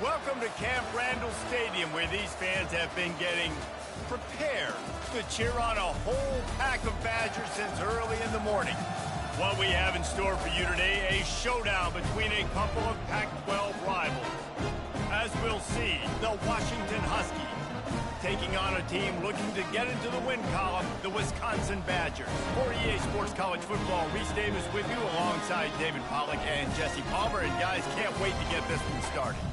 Welcome to Camp Randall Stadium, where these fans have been getting prepared to cheer on a whole pack of Badgers since early in the morning. What we have in store for you today, a showdown between a couple of Pac-12 rivals. As we'll see, the Washington Huskies taking on a team looking to get into the win column, the Wisconsin Badgers. For EA Sports College Football, Reese Davis with you alongside David Pollack and Jesse Palmer. And guys, can't wait to get this one started.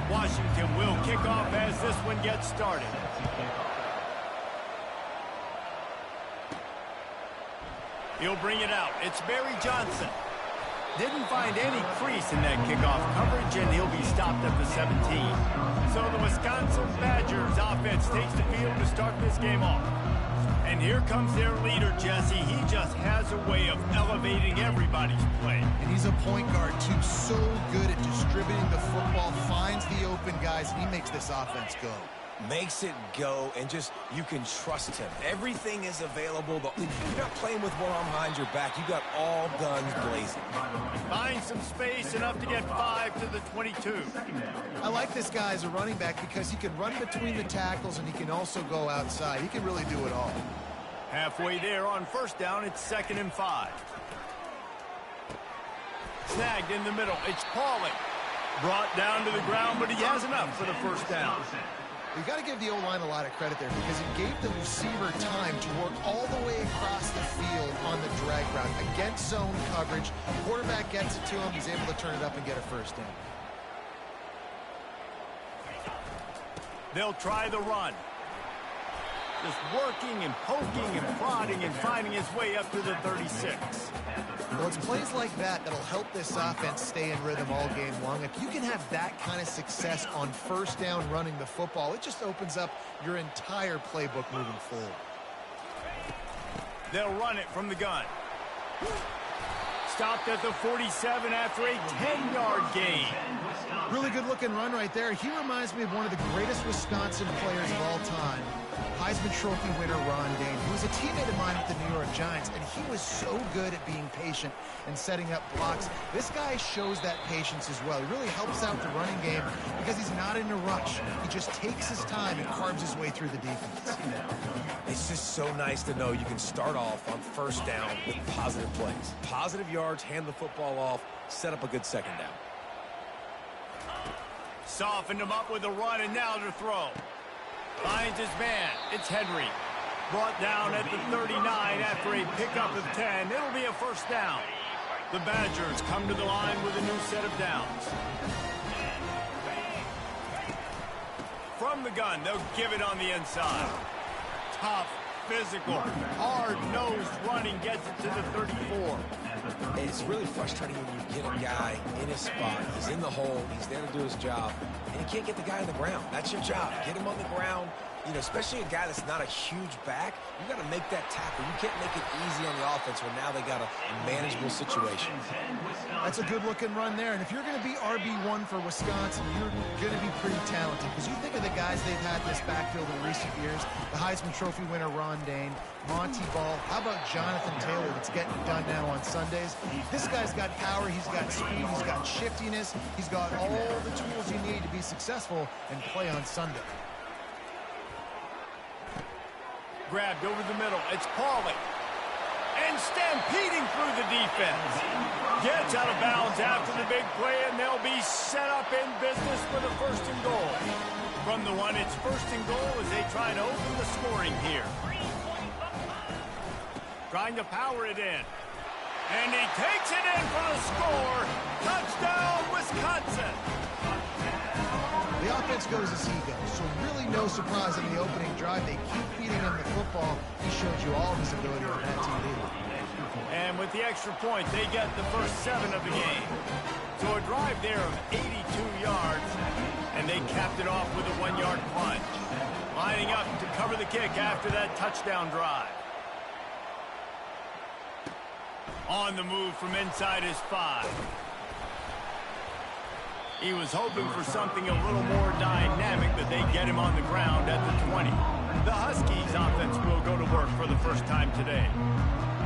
Washington will kick off as this one gets started. He'll bring it out. It's Barry Johnson. Didn't find any crease in that kickoff coverage, and he'll be stopped at the 17. So the Wisconsin Badgers offense takes the field to start this game off. And here comes their leader, Jesse. He just has a way of elevating everybody's play. And he's a point guard, too. So good at distributing the football, finds the open guys, and he makes this offense go. Makes it go, and just, you can trust him. Everything is available. You're not playing with one arm behind your back. You got all guns blazing. Finds some space, enough to get 5 to the 22. I like this guy as a running back because he can run between the tackles and he can also go outside. He can really do it all. Halfway there on first down, it's 2nd and 5. Snagged in the middle. It's Pauling. Brought down to the ground, but he has enough for the first down. You've got to give the O-line a lot of credit there because it gave the receiver time to work all the way across the field on the drag route against zone coverage. Quarterback gets it to him. He's able to turn it up and get a first down. They'll try the run. Just working and poking and prodding and finding his way up to the 36. Well, it's plays like that that'll help this offense stay in rhythm all game long. If you can have that kind of success on first down running the football, it just opens up your entire playbook moving forward. They'll run it from the gun. Stopped at the 47 after a 10-yard gain. Really good-looking run right there. He reminds me of one of the greatest Wisconsin players of all time, Heisman Trophy winner Ron Dayne, who was a teammate of mine with the New York Giants, and he was so good at being patient and setting up blocks. This guy shows that patience as well. He really helps out the running game because he's not in a rush. He just takes his time and carves his way through the defense. It's just so nice to know you can start off on first down with positive plays. Positive yards, hand the football off, set up a good second down. Softened him up with a run, and now to throw. Finds his man. It's Henry. Brought down at the 39 after a pickup of 10. It'll be a first down. The Badgers come to the line with a new set of downs. From the gun, they'll give it on the inside. Tough, physical, hard-nosed running gets it to the 34. It's really frustrating when you get a guy in his spot. He's in the hole. He's there to do his job. And you can't get the guy on the ground. That's your job. Get him on the ground. You know, especially a guy that's not a huge back, you got to make that tackle. You can't make it easy on the offense when now they got a manageable situation. That's a good-looking run there. And if you're going to be RB1 for Wisconsin, you're going to be pretty talented because you think of the guys they've had in this backfield in recent years, the Heisman Trophy winner Ron Dayne, Monty Ball. How about Jonathan Taylor that's getting it done now on Sundays? This guy's got power. He's got speed. He's got shiftiness. He's got all the tools you need to be successful and play on Sunday. Grabbed over the middle. It's Pauling. And stampeding through the defense. Gets out of bounds after the big play, and they'll be set up in business for the 1st and goal. From the one, it's 1st and goal as they try to open the scoring here. Trying to power it in. And he takes it in for the score. Touchdown, Wisconsin. The offense goes as he goes, so really no surprise in the opening drive. They keep feeding him the football. He showed you all of his ability on that TV. And with the extra point, they get the first 7 of the game. So a drive there of 82 yards, and they capped it off with a 1-yard plunge. Lining up to cover the kick after that touchdown drive. On the move from inside his 5. He was hoping for something a little more dynamic, but they get him on the ground at the 20. The Huskies offense will go to work for the first time today.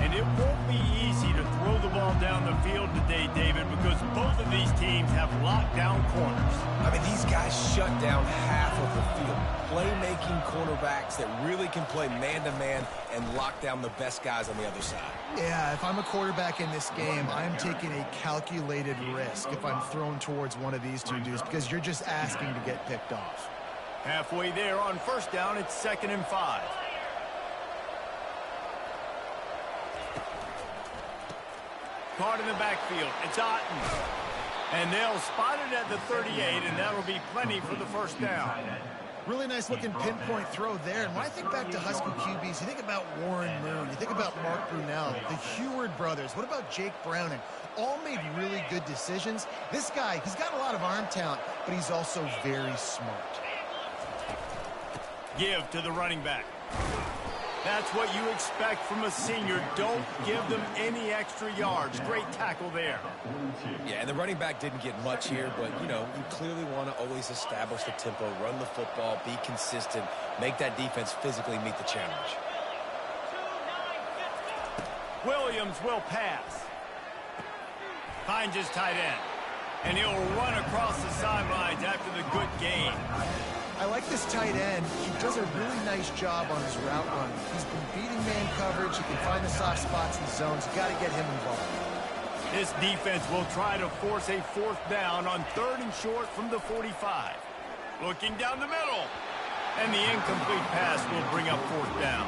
And it won't be easy to throw the ball down the field today, David, because both of these teams have locked down corners. I mean, these guys shut down half of the field. Playmaking cornerbacks that really can play man-to-man and lock down the best guys on the other side. Yeah, if I'm a quarterback in this game, I'm taking a calculated risk if I'm thrown towards one of these two dudes because you're just asking to get picked off. Halfway there on first down, it's 2nd and 5. Caught in the backfield. It's Otten. And they'll spot it at the 38, and that'll be plenty for the first down. Really nice looking pinpoint throw there. And when I think back to Husky QBs, you think about Warren Moon, you think about Mark Brunell, the Heward brothers. What about Jake Browning? All made really good decisions. This guy, he's got a lot of arm talent, but he's also very smart. Give to the running back. That's what you expect from a senior. Don't give them any extra yards. Great tackle there. Yeah, and the running back didn't get much here, but, you know, you clearly want to always establish the tempo, run the football, be consistent, make that defense physically meet the challenge. Williams will pass. Finds his tight end. And he'll run across the sidelines after the good gain. I like this tight end. He does a really nice job on his route running. He's been beating man coverage. He can find the soft spots in the zones. You got to get him involved. This defense will try to force a 4th down on 3rd and short from the 45. Looking down the middle. And the incomplete pass will bring up 4th down.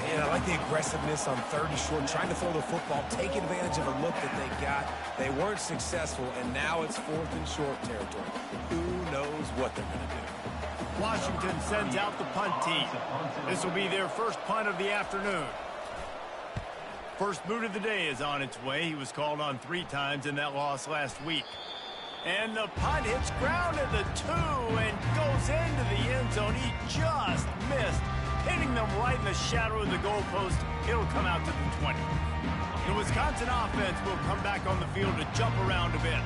Man, I like the aggressiveness on 3rd and short, trying to throw the football, take advantage of a look that they got. They weren't successful, and now it's 4th and short territory. Who knows what they're going to do? Washington sends out the punt team. This will be their first punt of the afternoon. First boot of the day is on its way. He was called on 3 times in that loss last week. And the punt hits ground at the 2 and goes into the end zone. He just missed, hitting them right in the shadow of the goalpost. It'll come out to the 20. The Wisconsin offense will come back on the field to jump around a bit.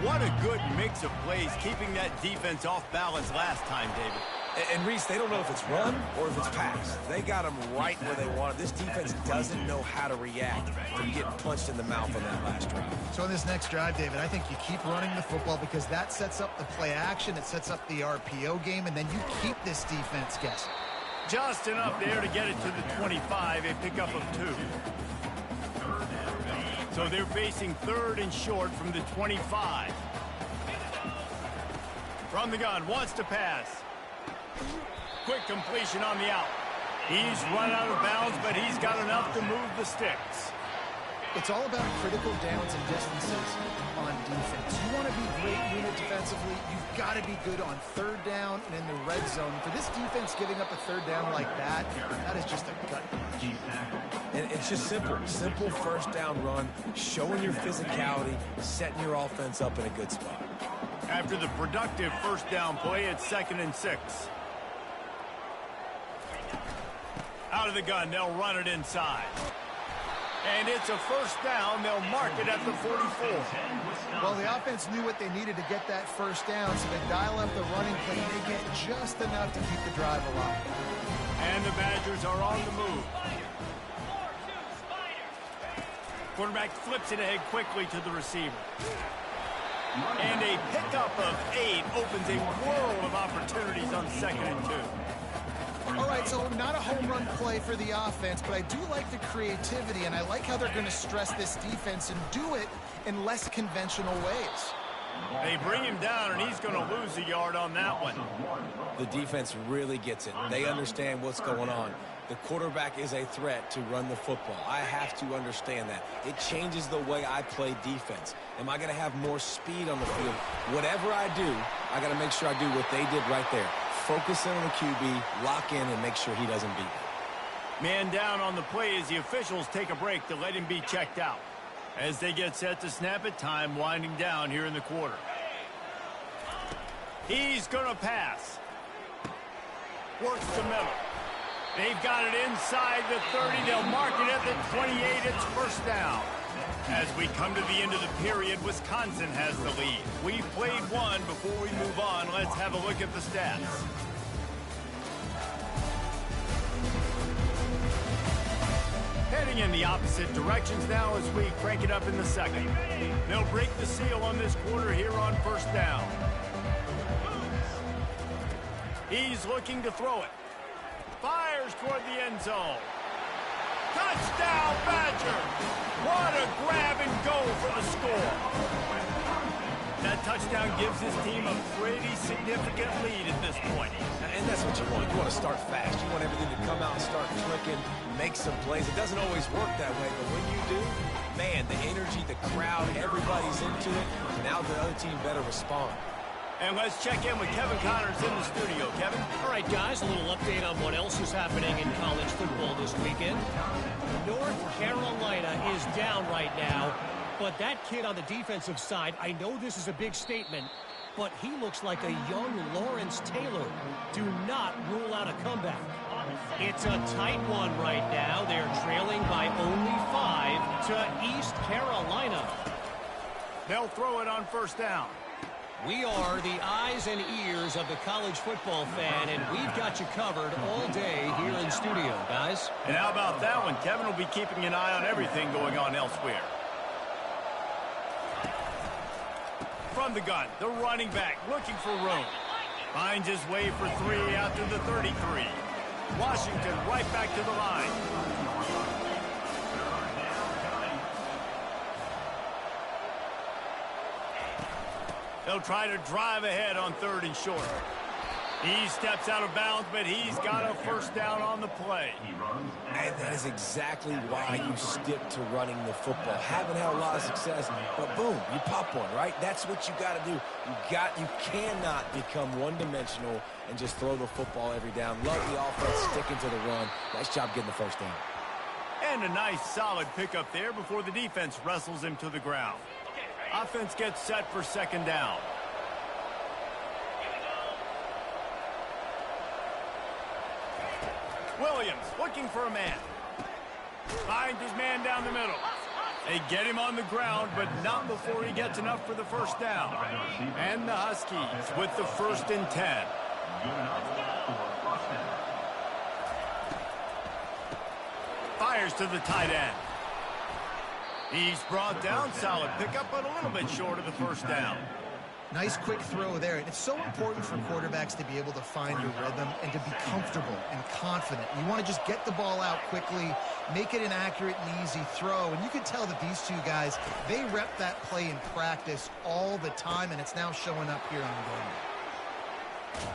What a good mix of plays, keeping that defense off balance last time, David. And Reese, they don't know if it's run or if it's pass. They got them right where they want it. This defense doesn't know how to react to getting punched in the mouth on that last drive. So in this next drive, David, I think you keep running the football because that sets up the play action, it sets up the RPO game, and then you keep this defense guessing. Just enough there to get it to the 25, a pickup of 2. So they're facing 3rd and short from the 25. From the gun, wants to pass. Quick completion on the out. He's run out of bounds, but he's got enough to move the sticks. It's all about critical downs and distances on defense. You want to be great unit defensively, you've got to be good on 3rd down and in the red zone. For this defense giving up a 3rd down like that, that is just a gut punch. And it's just simple 1st down run, showing your physicality, setting your offense up in a good spot. After the productive 1st down play, it's 2nd and 6. Out of the gun, they'll run it inside. And it's a 1st down. They'll mark it at the 44. Well, the offense knew what they needed to get that 1st down, so they dial up the running play. They get just enough to keep the drive alive. And the Badgers are on the move. Quarterback flips it ahead quickly to the receiver. And a pickup of 8 opens a world of opportunities on 2nd and 2. All right, so not a home run play for the offense, but I do like the creativity, and I like how they're going to stress this defense and do it in less conventional ways. They bring him down, and he's going to lose a yard on that one. The defense really gets it. They understand what's going on. The quarterback is a threat to run the football. I have to understand that. It changes the way I play defense. Am I going to have more speed on the field? Whatever I do, I got to make sure I do what they did right there. Focus in on the QB, lock in, and make sure he doesn't beat me. Man down on the play as the officials take a break to let him be checked out. As they get set to snap it, time winding down here in the quarter. He's going to pass. Works the middle. They've got it inside the 30. They'll mark it at the 28. It's 1st down. As we come to the end of the period, Wisconsin has the lead. We've played one. Before we move on, let's have a look at the stats. Heading in the opposite directions now as we crank it up in the second. They'll break the seal on this quarter here on first down. He's looking to throw it. Fires toward the end zone. Touchdown, Badger! What a grab and go for the score. That touchdown gives his team a pretty significant lead at this point. And that's what you want. You want to start fast. You want everything to come out and start clicking, make some plays. It doesn't always work that way, but when you do, man, the energy, the crowd, everybody's into it. Now the other team better respond. And let's check in with Kevin Connors in the studio. Kevin? All right, guys, a little update on what else is happening in college football this weekend. North Carolina is down right now, but that kid on the defensive side, I know this is a big statement, but he looks like a young Lawrence Taylor. Do not rule out a comeback. It's a tight one right now. They're trailing by only 5 to East Carolina. They'll throw it on first down. We are the eyes and ears of the college football fan, and we've got you covered all day here in studio, guys. And how about that one? Kevin will be keeping an eye on everything going on elsewhere. From the gun, the running back looking for room. Finds his way for 3 out to the 33. Washington right back to the line. They'll try to drive ahead on 3rd and short. He steps out of bounds, but he's got a first down on the play. And that is exactly why you stick to running the football. Haven't had a lot of success, but boom, you pop one, right? That's what you got to do. You cannot become one-dimensional and just throw the football every down. Love the offense sticking to the run. Nice job getting the first down. And a nice solid pickup there before the defense wrestles him to the ground. Offense gets set for 2nd down. Williams looking for a man. Finds his man down the middle. They get him on the ground, but not before he gets enough for the first down. And the Huskies with the 1st and 10. Fires to the tight end. He's brought down, solid pickup, but a little bit short of the first down. Nice quick throw there. And it's so important for quarterbacks to be able to find your rhythm and to be comfortable and confident. You want to just get the ball out quickly, make it an accurate and easy throw. And you can tell that these two guys, they rep that play in practice all the time, and it's now showing up here on the game.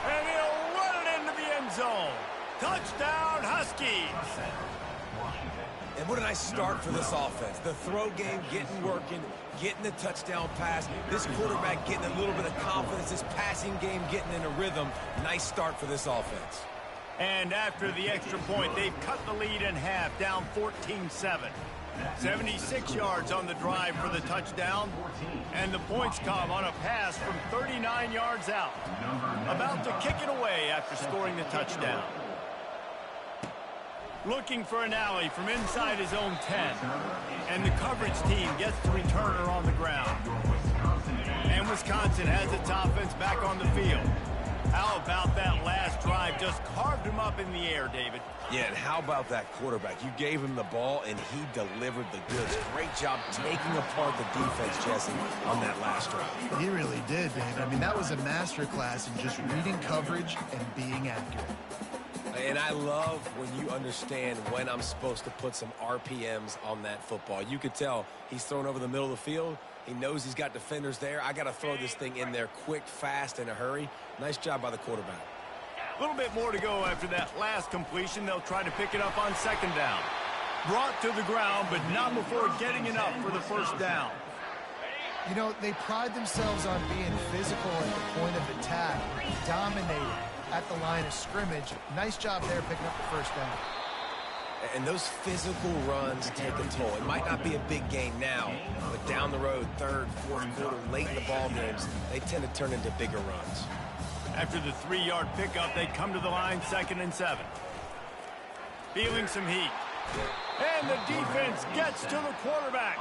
And he'll run it into the end zone. Touchdown, Huskies. And what a nice start for this offense. The throw game getting working, getting the touchdown pass. This quarterback getting a little bit of confidence. This passing game getting in a rhythm. Nice start for this offense. And after the extra point, they've cut the lead in half, down 14-7. 76 yards on the drive for the touchdown. And the points come on a pass from 39 yards out. About to kick it away after scoring the touchdown. Looking for an alley from inside his own 10. And the coverage team gets the returner on the ground. And Wisconsin has its offense back on the field. How about that last drive? Just carved him up in the air, David. Yeah, and how about that quarterback? You gave him the ball, and he delivered the goods. Great job taking apart the defense, Jesse, on that last drive. He really did, David. I mean, that was a masterclass in just reading coverage and being accurate. And I love when you understand when I'm supposed to put some RPMs on that football. You could tell he's thrown over the middle of the field. He knows he's got defenders there. I got to throw this thing in there quick, fast, in a hurry. Nice job by the quarterback. A little bit more to go after that last completion. They'll try to pick it up on 2nd down. Brought to the ground, but not before getting enough for the first down. You know, they pride themselves on being physical at the point of attack, dominating at the line of scrimmage. Nice job there picking up the first down. And those physical runs take a toll. It might not be a big game now, but down the road, 3rd, 4th quarter, late in the ball games, they tend to turn into bigger runs. After the 3-yard pickup, they come to the line 2nd and 7. Feeling some heat. And the defense gets to the quarterback.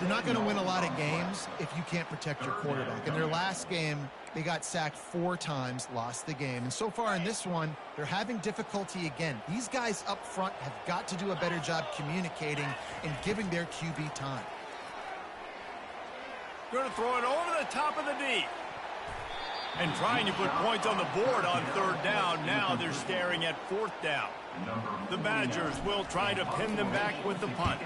You're not going to win a lot of games if you can't protect your quarterback. In their last game, they got sacked 4 times, lost the game. And so far in this one, they're having difficulty again. These guys up front have got to do a better job communicating and giving their QB time. Going to throw it over the top of the D. And trying to put points on the board on 3rd down. Now they're staring at 4th down. The Badgers will try to pin them back with the punt.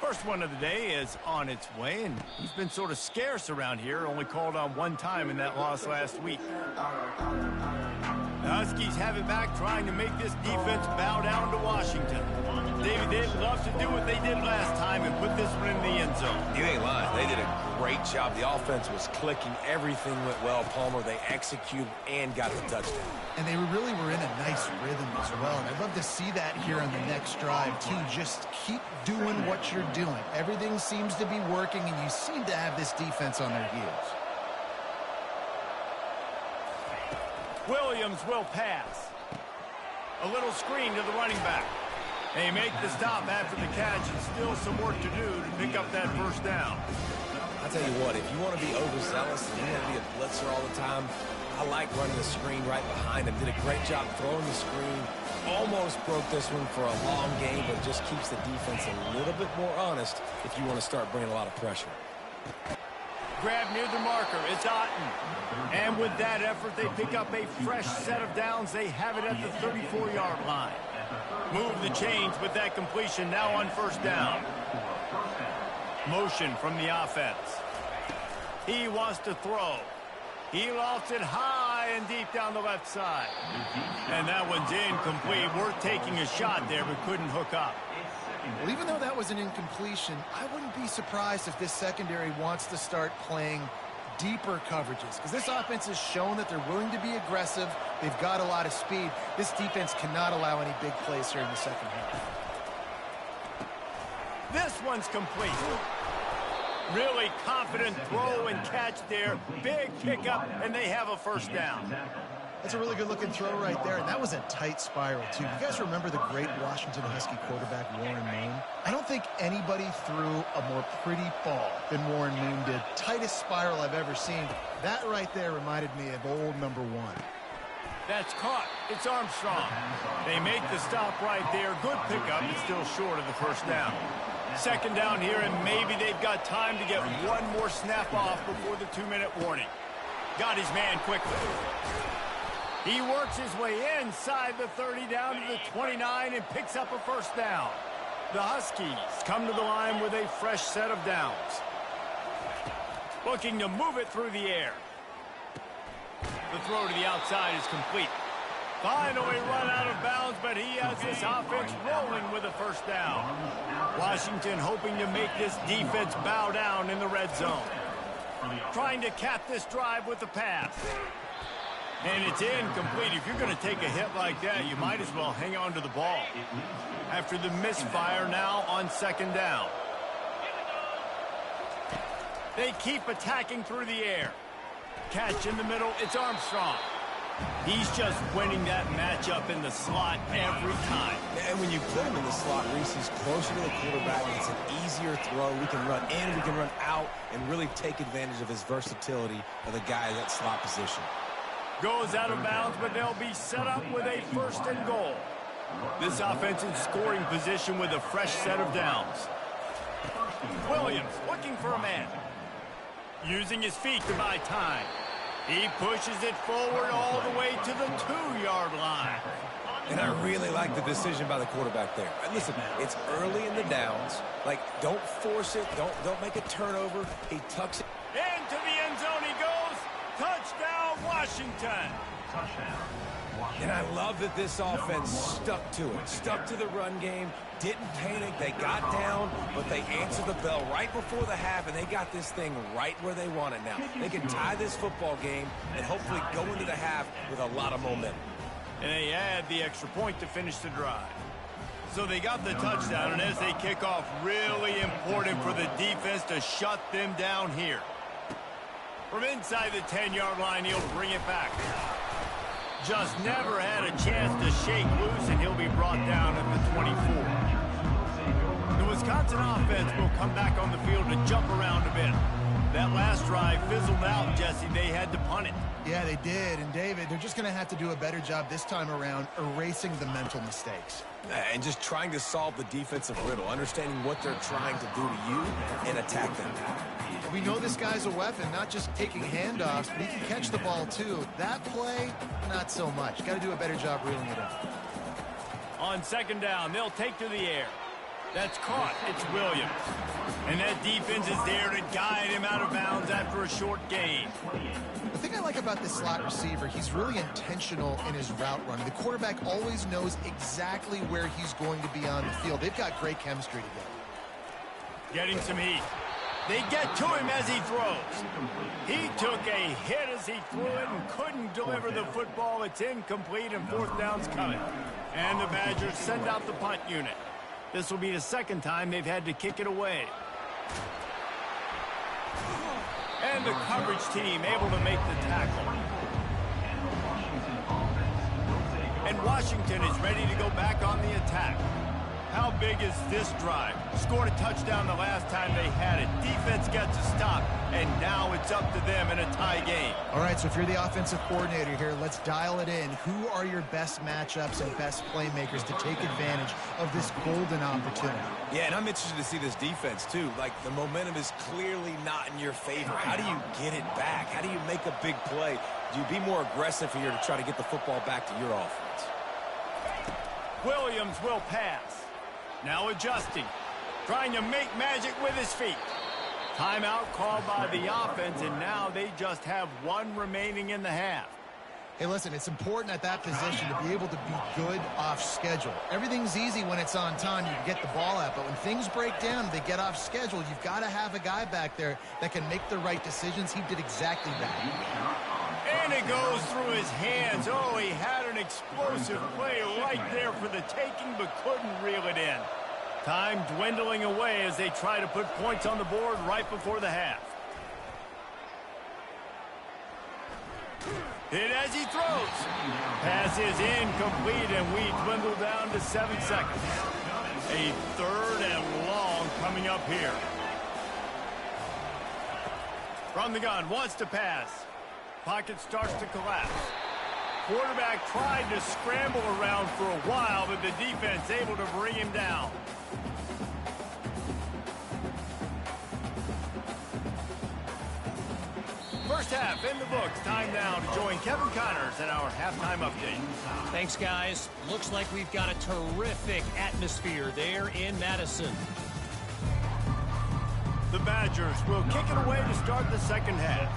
First one of the day is on its way, and he's been sort of scarce around here, only called on 1 time in that loss last week. The Huskies have it back, trying to make this defense bow down to Washington. David, they'd love to do what they did last time and put this one in the end zone. You ain't lying. They did a great job. The offense was clicking. Everything went well. Palmer, they executed and got the touchdown. And they really were in a nice rhythm as well. And I'd love to see that here on the next drive, too. Just keep doing what you're doing. Everything seems to be working, and you seem to have this defense on their heels. Williams will pass. A little screen to the running back. They make the stop after the catch, and still some work to do to pick up that 1st down. I'll tell you what, if you want to be overzealous and you want to be a blitzer all the time, I like running the screen right behind him. Did a great job throwing the screen. Almost broke this one for a long game, but just keeps the defense a little bit more honest if you want to start bringing a lot of pressure. Grab near the marker. It's Otten. And with that effort, they pick up a fresh set of downs. They have it at the 34-yard line. Move the chains with that completion now on 1st down. Motion from the offense. He wants to throw. He lofts it high and deep down the left side. And that one's incomplete. Worth taking a shot there, but couldn't hook up. Well, even though that was an incompletion, I wouldn't be surprised if this secondary wants to start playing deeper coverages, because this offense has shown that they're willing to be aggressive. They've got a lot of speed. This defense cannot allow any big plays here in the second half. This one's complete. Really confident throw and catch there. Big pickup, and they have a 1st down. That's a really good-looking throw right there, and that was a tight spiral, too. You guys remember the great Washington Husky quarterback, Warren Moon? I don't think anybody threw a more pretty ball than Warren Moon did. Tightest spiral I've ever seen. That right there reminded me of old number 1. That's caught. It's Armstrong. They make the stop right there. Good pickup, but still short of the 1st down. 2nd down here, and maybe they've got time to get one more snap off before the 2-minute warning. Got his man quickly. He works his way inside the 30 down to the 29 and picks up a 1st down. The Huskies come to the line with a fresh set of downs. Looking to move it through the air. The throw to the outside is complete. Finally run out of bounds, but he has this offense rolling with a 1st down. Washington hoping to make this defense bow down in the red zone. Trying to cap this drive with the pass. And it's incomplete. If you're going to take a hit like that, you might as well hang on to the ball. After the misfire now on 2nd down. They keep attacking through the air. Catch in the middle, it's Armstrong. He's just winning that matchup in the slot every time. And when you put him in the slot, Reese, he's closer to the quarterback. It's an easier throw. We can run in, we can run out, and really take advantage of his versatility of the guy in that slot position. Goes out of bounds, but they'll be set up with a 1st and goal. This offense in scoring position with a fresh set of downs. Williams looking for a man. Using his feet to buy time. He pushes it forward all the way to the 2-yard line. And I really like the decision by the quarterback there. And listen, it's early in the downs. Like, don't force it. Don't make a turnover. He tucks it. Into the end zone he goes. Touchdown, Washington. And I love that this offense stuck to it. Stuck to the run game. Didn't panic. They got down, but they answered the bell right before the half, and they got this thing right where they want it now. They can tie this football game and hopefully go into the half with a lot of momentum. And they add the extra point to finish the drive. So they got the touchdown, and as they kick off, really important for the defense to shut them down here. From inside the 10-yard line, he'll bring it back. Just never had a chance to shake loose, and he'll be brought down at the 24. Wisconsin offense will come back on the field to jump around a bit. That last drive fizzled out, Jesse. They had to punt it. Yeah, they did. And, David, they're just going to have to do a better job this time around erasing the mental mistakes. And just trying to solve the defensive riddle, understanding what they're trying to do to you and attack them. We know this guy's a weapon, not just taking handoffs, but he can catch the ball, too. That play, not so much. Got to do a better job reeling it in. On second down, they'll take to the air. That's caught. It's Williams. And that defense is there to guide him out of bounds after a short gain. The thing I like about this slot receiver, he's really intentional in his route running. The quarterback always knows exactly where he's going to be on the field. They've got great chemistry together. Getting some heat. They get to him as he throws. He took a hit as he threw it and couldn't deliver the football. It's incomplete and fourth down's coming. And the Badgers send out the punt unit. This will be the second time they've had to kick it away. And the coverage team able to make the tackle. And Washington is ready to go back on the attack. How big is this drive? Scored a touchdown the last time they had it. Defense gets a stop, and now it's up to them in a tie game. All right, so if you're the offensive coordinator here, let's dial it in. Who are your best matchups and best playmakers to take advantage of this golden opportunity? Yeah, and I'm interested to see this defense, too. Like, the momentum is clearly not in your favor. How do you get it back? How do you make a big play? Do you be more aggressive here to try to get the football back to your offense? Williams will pass. Now adjusting, trying to make magic with his feet. Timeout called by the offense, and now they just have one remaining in the half. Hey, listen, it's important at that position to be able to be good off schedule. Everything's easy when it's on time. You can get the ball out, but when things break down, they get off schedule. You've got to have a guy back there that can make the right decisions. He did exactly that. And it goes through his hands. Oh, he had an explosive play right there for the taking, but couldn't reel it in. Time dwindling away as they try to put points on the board right before the half. Hit as he throws. Pass is incomplete, and we dwindle down to 7 seconds. A third and long coming up here. From the gun, wants to pass. Pocket starts to collapse. Quarterback tried to scramble around for a while, but the defense able to bring him down. First half in the books. Time now to join Kevin Connors in our halftime update. Thanks, guys. Looks like we've got a terrific atmosphere there in Madison. The Badgers will kick it away to start the second half.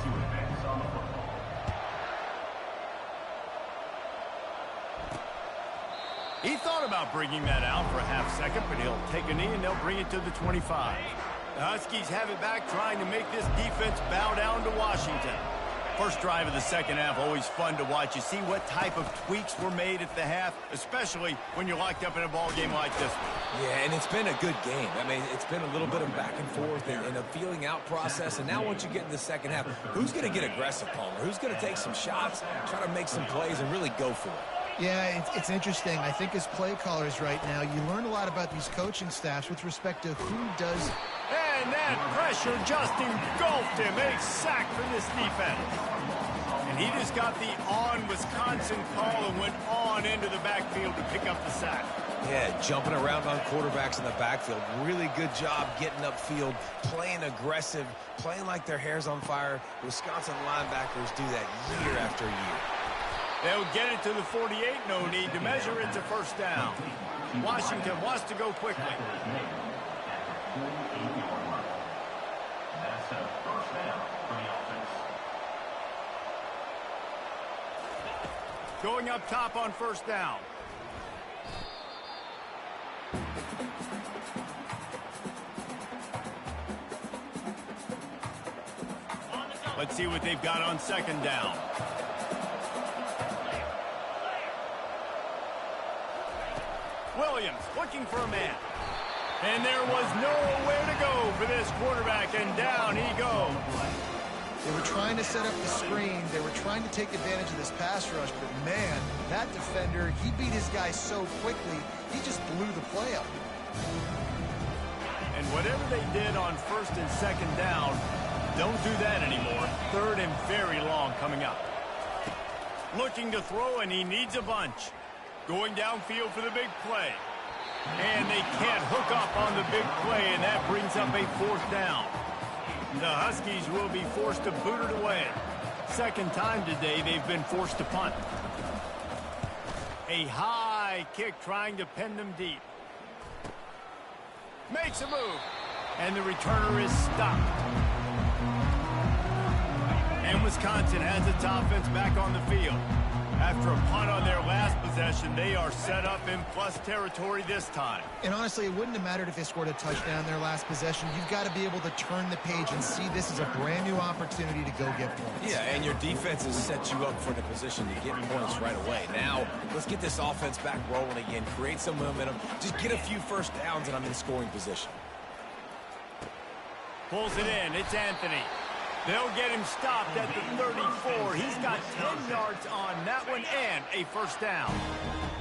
He thought about bringing that out for a half second, but he'll take a knee and they'll bring it to the 25. The Huskies have it back, trying to make this defense bow down to Washington. First drive of the second half, always fun to watch. You see what type of tweaks were made at the half, especially when you're locked up in a ball game like this one. Yeah, and it's been a good game. I mean, it's been a little bit of back and forth and a feeling out process. And now once you get in the second half, who's going to get aggressive, Palmer? Who's going to take some shots, try to make some plays, and really go for it? Yeah, it's interesting. I think as play callers right now, you learn a lot about these coaching staffs with respect to who does. And that pressure just engulfed him. A sack for this defense. And he just got the on-Wisconsin call and went on into the backfield to pick up the sack. Yeah, jumping around on quarterbacks in the backfield. Really good job getting upfield, playing aggressive, playing like their hair's on fire. Wisconsin linebackers do that year after year. They'll get it to the 48. No need to measure. It's a first down. Washington wants to go quickly. Going up top on first down. Let's see what they've got on second down. Williams looking for a man. And there was nowhere to go for this quarterback, and down he goes. They were trying to set up the screen. They were trying to take advantage of this pass rush, but man, that defender, he beat his guy so quickly, he just blew the play up. Whatever they did on first and second down, don't do that anymore. Third and very long coming up. Looking to throw, and he needs a bunch. Going downfield for the big play. And they can't hook up on the big play, and that brings up a fourth down. The Huskies will be forced to boot it away. Second time today they've been forced to punt. A high kick trying to pin them deep. Makes a move. And the returner is stopped. And Wisconsin has its offense back on the field. After a punt on their last possession, they are set up in plus territory this time. And honestly, it wouldn't have mattered if they scored a touchdown their last possession. You've got to be able to turn the page and see this is a brand new opportunity to go get points. Yeah, and your defense has set you up for the position to get points right away. Now, let's get this offense back rolling again, create some momentum, just get a few first downs, and I'm in scoring position. Pulls it in. It's Anthony. They'll get him stopped at the 34. He's got 10 yards on that one and a first down.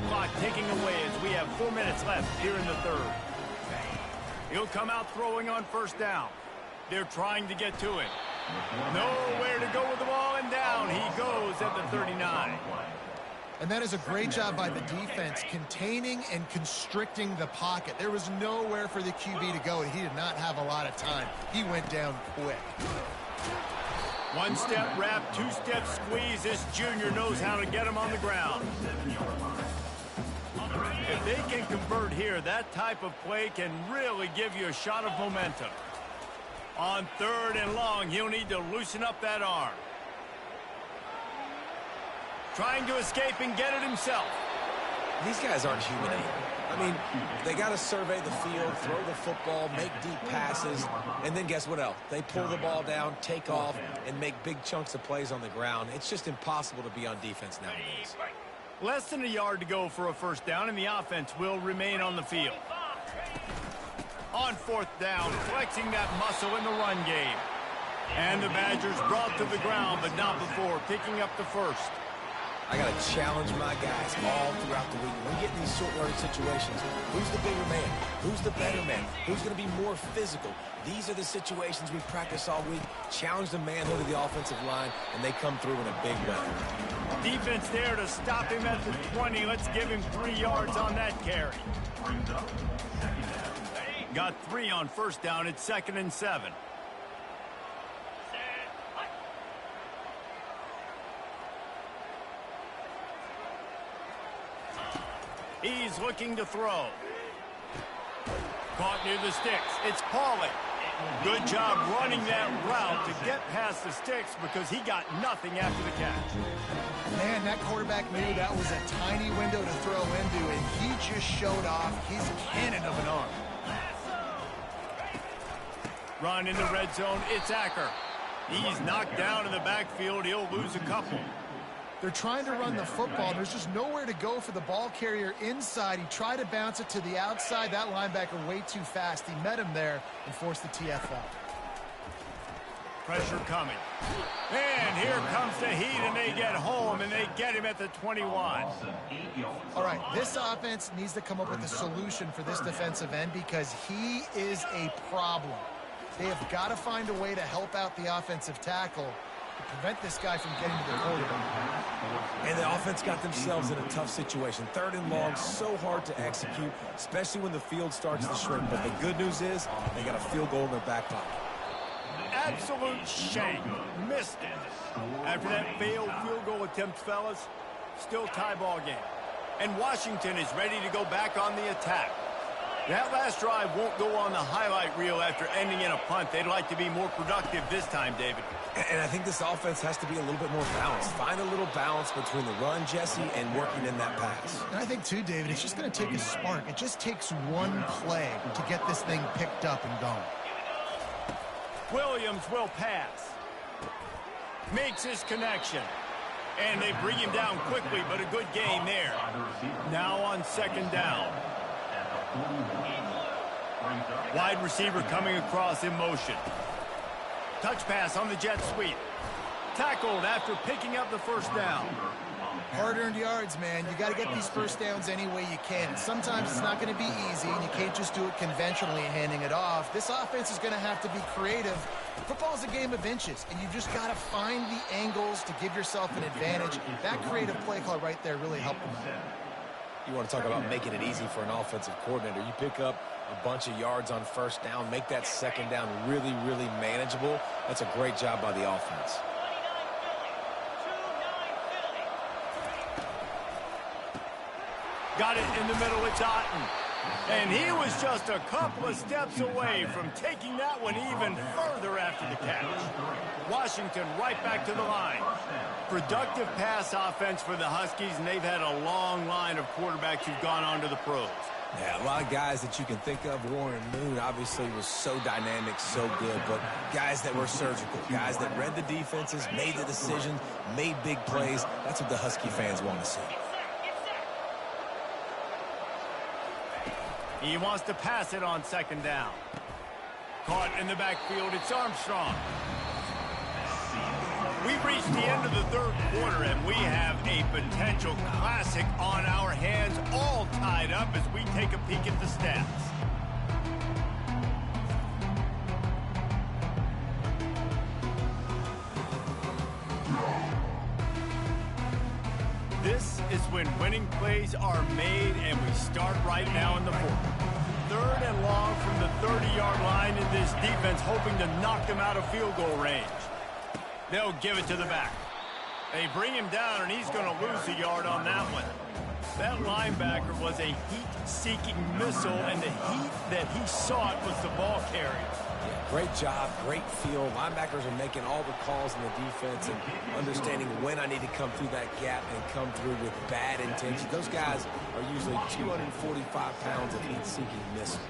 Clock ticking away as we have 4 minutes left here in the third. He'll come out throwing on first down. They're trying to get to it. Nowhere to go with the ball, and down he goes at the 39. And that is a great job by the defense, containing and constricting the pocket. There was nowhere for the QB to go, and he did not have a lot of time. He went down quick. One-step wrap, two-step squeeze. This junior knows how to get him on the ground. If they can convert here, that type of play can really give you a shot of momentum. On third and long, he'll need to loosen up that arm. Trying to escape and get it himself. These guys aren't human. I mean, they got to survey the field, throw the football, make deep passes, and then guess what else? They pull the ball down, take off, and make big chunks of plays on the ground. It's just impossible to be on defense nowadays. Less than a yard to go for a first down, and the offense will remain on the field. On fourth down, flexing that muscle in the run game. And the Badgers brought to the ground, but not before picking up the first. I got to challenge my guys all throughout the week. When we get in these short yardage situations, who's the bigger man? Who's the better man? Who's going to be more physical? These are the situations we practice all week. Challenge the manhood of the offensive line, and they come through in a big way. Defense there to stop him at the 20. Let's give him 3 yards on that carry. Got 3 on first down. It's 2nd and 7. He's looking to throw. Caught near the sticks. It's Pauly. Good job running that route to get past the sticks because he got nothing after the catch. Man, that quarterback knew that was a tiny window to throw into, and he just showed off his cannon of an arm. Run in the red zone. It's Acker. He's knocked down in the backfield. He'll lose a couple. They're trying to run the football. There's just nowhere to go for the ball carrier inside. He tried to bounce it to the outside. That linebacker way too fast. He met him there and forced the TFL. Pressure coming. And here comes the heat, and they get home, and they get him at the 21. All right, this offense needs to come up with a solution for this defensive end because he is a problem. They have got to find a way to help out the offensive tackle to prevent this guy from getting to the quarterback. And the offense got themselves in a tough situation. 3rd and long, so hard to execute, especially when the field starts to shrink. But the good news is they got a field goal in their back pocket. Absolute shank. Missed it. After that failed field goal attempt, fellas, still tie ball game. And Washington is ready to go back on the attack. That last drive won't go on the highlight reel after ending in a punt. They'd like to be more productive this time, David. And I think this offense has to be a little bit more balanced. Find a little balance between the run, Jesse, and working in that pass. And I think, too, David, it's just going to take a spark. It just takes one play to get this thing picked up and going. Williams will pass. Makes his connection. And they bring him down quickly, but a good gain there. Now on 2nd down. Wide receiver coming across in motion. Touch pass on the jet sweep. Tackled after picking up the first down. Hard-earned yards, man. You got to get these first downs any way you can. Sometimes it's not going to be easy, and you can't just do it conventionally and handing it off. This offense is going to have to be creative. Football's a game of inches, and you just got to find the angles to give yourself an advantage. That creative play call right there really helped them. You want to talk about making it easy for an offensive coordinator. You pick up a bunch of yards on first down, make that second down really, really manageable. That's a great job by the offense. Got it in the middle, it's Otten. And he was just a couple of steps away from taking that one even further after the catch. Washington right back to the line. Productive pass offense for the Huskies, and they've had a long line of quarterbacks who've gone on to the pros. Yeah, a lot of guys that you can think of. Warren Moon obviously was so dynamic, so good, but guys that were surgical, guys that read the defenses, made the decisions, made big plays. That's what the Husky fans want to see. He wants to pass it on second down. Caught in the backfield, it's Armstrong. We've reached the end of the third quarter, and we have a potential classic on our hands, all tied up as we take a peek at the stats. This is when winning plays are made, and we start right now in the fourth. Third and long from the 30-yard line, in this defense hoping to knock them out of field goal range. They'll give it to the back. They bring him down, and he's going to lose a yard on that one. That linebacker was a heat-seeking missile, and the heat that he sought was the ball carrier. Yeah, great job, great feel. Linebackers are making all the calls in the defense and understanding when I need to come through that gap and come through with bad intention. Those guys are usually 245 pounds of heat-seeking missile.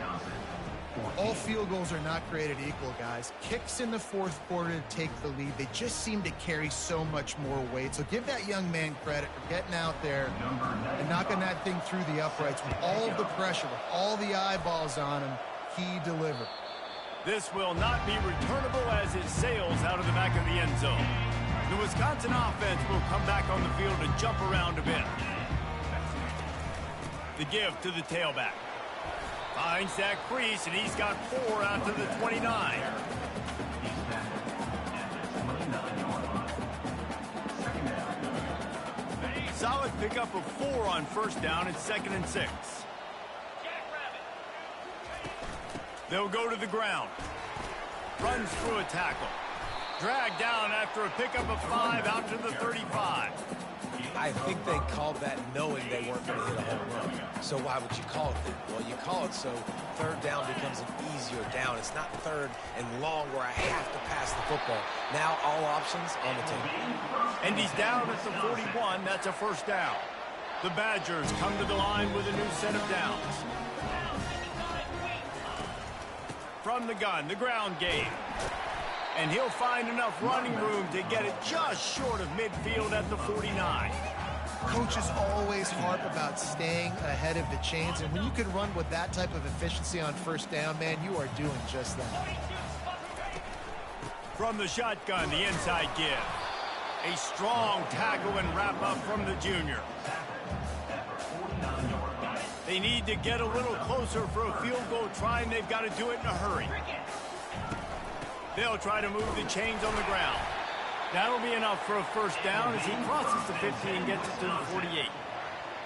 All field goals are not created equal, guys. Kicks in the fourth quarter to take the lead. They just seem to carry so much more weight. So give that young man credit for getting out there and knocking that thing through the uprights with all of the pressure, with all the eyeballs on him. He delivered. This will not be returnable as it sails out of the back of the end zone. The Wisconsin offense will come back on the field and jump around a bit. The give to the tailback. Finds that crease, and he's got 4 out to the 29. Solid pickup of 4 on first down and 2nd and 6. They'll go to the ground. Runs through a tackle. Dragged down after a pickup of 5 out to the 35. I think they called that knowing they weren't going to hit a home run. So why would you call it that? Well, you call it so third down becomes an easier down. It's not third and long where I have to pass the football. Now all options on the table. And he's down at the 41. That's a first down. The Badgers come to the line with a new set of downs. From the gun, the ground game. And he'll find enough running room to get it just short of midfield at the 49. Coaches always harp about staying ahead of the chains, and when you can run with that type of efficiency on first down, man, you are doing just that. From the shotgun, the inside give. A strong tackle and wrap up from the junior. They need to get a little closer for a field goal try, and they've got to do it in a hurry. They'll try to move the chains on the ground. That'll be enough for a first down as he crosses the 50 and gets it to the 48.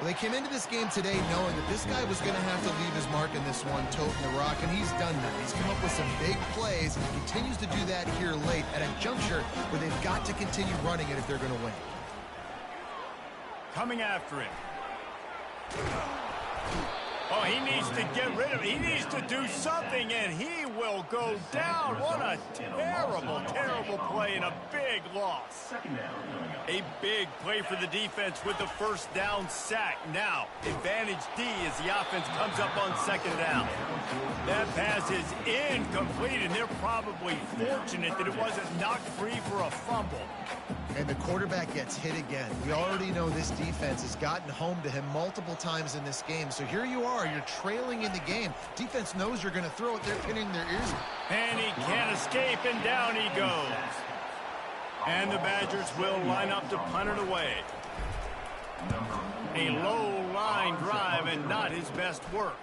Well, they came into this game today knowing that this guy was going to have to leave his mark in this one, toting the rock, and he's done that. He's come up with some big plays, and he continues to do that here late at a juncture where they've got to continue running it if they're going to win. Coming after him. Oh, he needs to get rid of it. He needs to do something, and he will go down. What a terrible, terrible play and a big loss. A big play for the defense with the first down sack. Now, advantage D as the offense comes up on second down. That pass is incomplete, and they're probably fortunate that it wasn't knocked free for a fumble. And the quarterback gets hit again. We already know this defense has gotten home to him multiple times in this game. So here you are, you're trailing in the game. Defense knows you're going to throw it. They're pinning their ears. And he can't escape, and down he goes. And the Badgers will line up to punt it away. A low line drive and not his best work.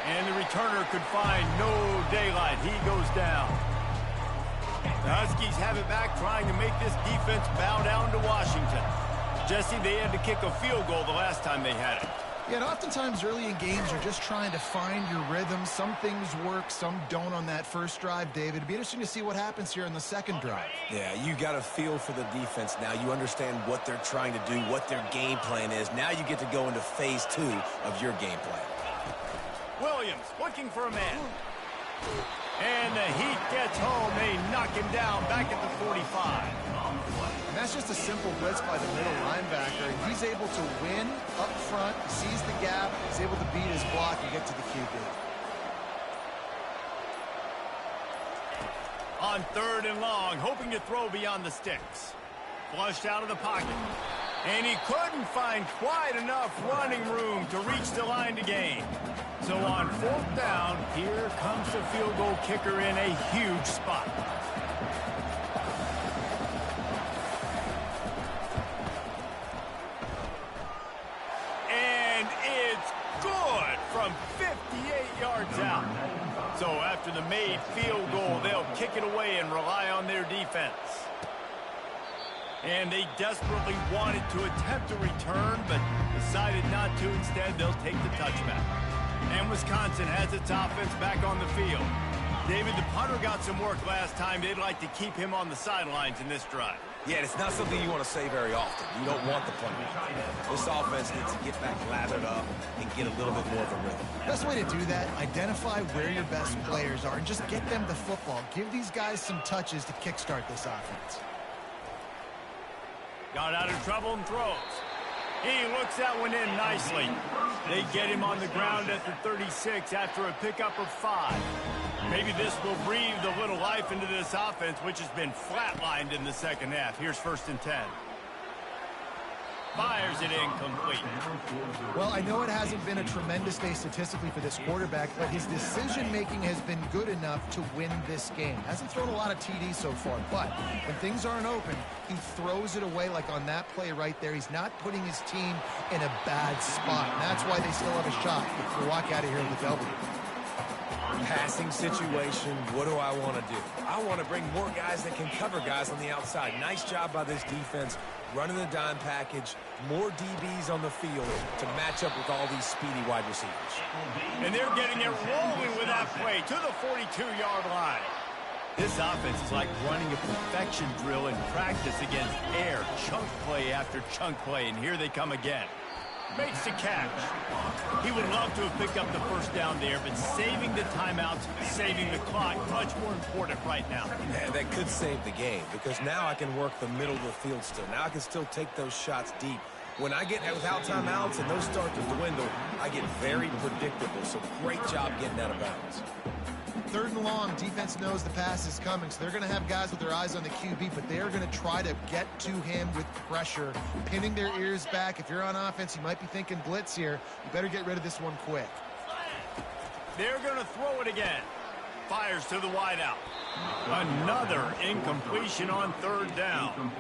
And the returner could find no daylight. He goes down. The Huskies have it back, trying to make this defense bow down to Washington. Jesse, they had to kick a field goal the last time they had it. Yeah, and oftentimes early in games, you're just trying to find your rhythm. Some things work, some don't on that first drive, David. It'd be interesting to see what happens here in the second drive. Yeah, you got a feel for the defense now. You understand what they're trying to do, what their game plan is. Now you get to go into phase 2 of your game plan. Williams looking for a man. And the Heat gets home. They knock him down back at the 45. And that's just a simple blitz by the middle linebacker. And he's able to win up front, sees the gap, he's able to beat his block and get to the QB. On 3rd and long, hoping to throw beyond the sticks. Flushed out of the pocket. And he couldn't find quite enough running room to reach the line to gain. So on 4th down, here comes the field goal kicker in a huge spot. And it's good from 58 yards out. So after the made field goal, they'll kick it away and rely on their defense. And they desperately wanted to attempt a return, but decided not to. Instead, they'll take the touchback. And Wisconsin has its offense back on the field. David, the punter got some work last time. They'd like to keep him on the sidelines in this drive. Yeah, it's not something you want to say very often. You don't want the punter. This offense needs to get back lathered up and get a little bit more of a rhythm. Best way to do that, identify where your best players are and just get them the football. Give these guys some touches to kickstart this offense. Got out of trouble and throws. He looks that one in nicely. They get him on the ground at the 36 after a pickup of 5. Maybe this will breathe a little life into this offense, which has been flatlined in the second half. Here's 1st and 10. Fires it incomplete. Well, I know it hasn't been a tremendous day statistically for this quarterback, but his decision-making has been good enough to win this game. Hasn't thrown a lot of TDs so far, but when things aren't open, he throws it away like on that play right there. He's not putting his team in a bad spot, and that's why they still have a shot to walk out of here with a W. Passing situation, what do I want to do? I want to bring more guys that can cover guys on the outside. Nice job by this defense, running the dime package, more DBs on the field to match up with all these speedy wide receivers. And they're getting it rolling with that play to the 42-yard line. This offense is like running a perfection drill in practice against air, chunk play after chunk play, and here they come again. Makes the catch. He would love to have picked up the first down there, but saving the timeouts, saving the clock, much more important right now. Yeah, that could save the game because now I can work the middle of the field still. Now I can still take those shots deep. When I get without timeouts and those start to dwindle, I get very predictable. So great job getting out of bounds. 3rd and long, defense knows the pass is coming, so they're going to have guys with their eyes on the QB, but they're going to try to get to him with pressure, pinning their ears back. If you're on offense, you might be thinking blitz here. You better get rid of this one quick. They're going to throw it again. Fires to the wideout. Another incompletion on 3rd down.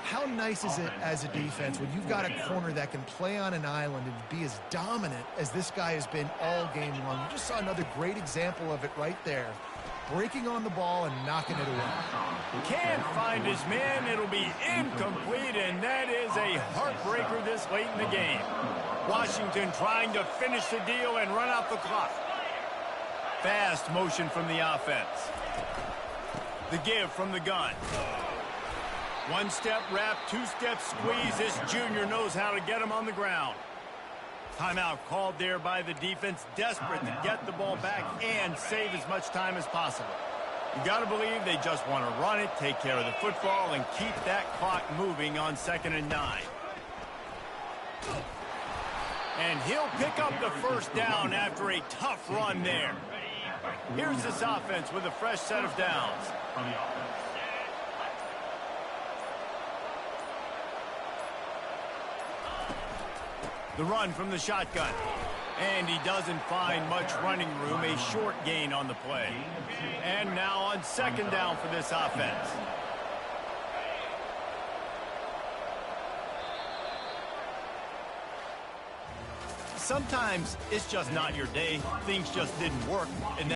How nice is it as a defense when you've got a corner that can play on an island and be as dominant as this guy has been all game long? You just saw another great example of it right there. Breaking on the ball and knocking it away. Can't find his man. It'll be incomplete, and that is a heartbreaker this late in the game. Washington trying to finish the deal and run out the clock. Fast motion from the offense. The give from the gun. 1-step wrap, 2-step squeeze. This junior knows how to get him on the ground. Timeout called there by the defense, desperate to get the ball back and save as much time as possible. You got to believe they just want to run it, take care of the football, and keep that clock moving on 2nd and 9. And he'll pick up the first down after a tough run there. Here's this offense with a fresh set of downs. The run from the shotgun. And he doesn't find much running room, a short gain on the play. And now on 2nd down for this offense. sometimes it's just not your day. Things just didn't work, and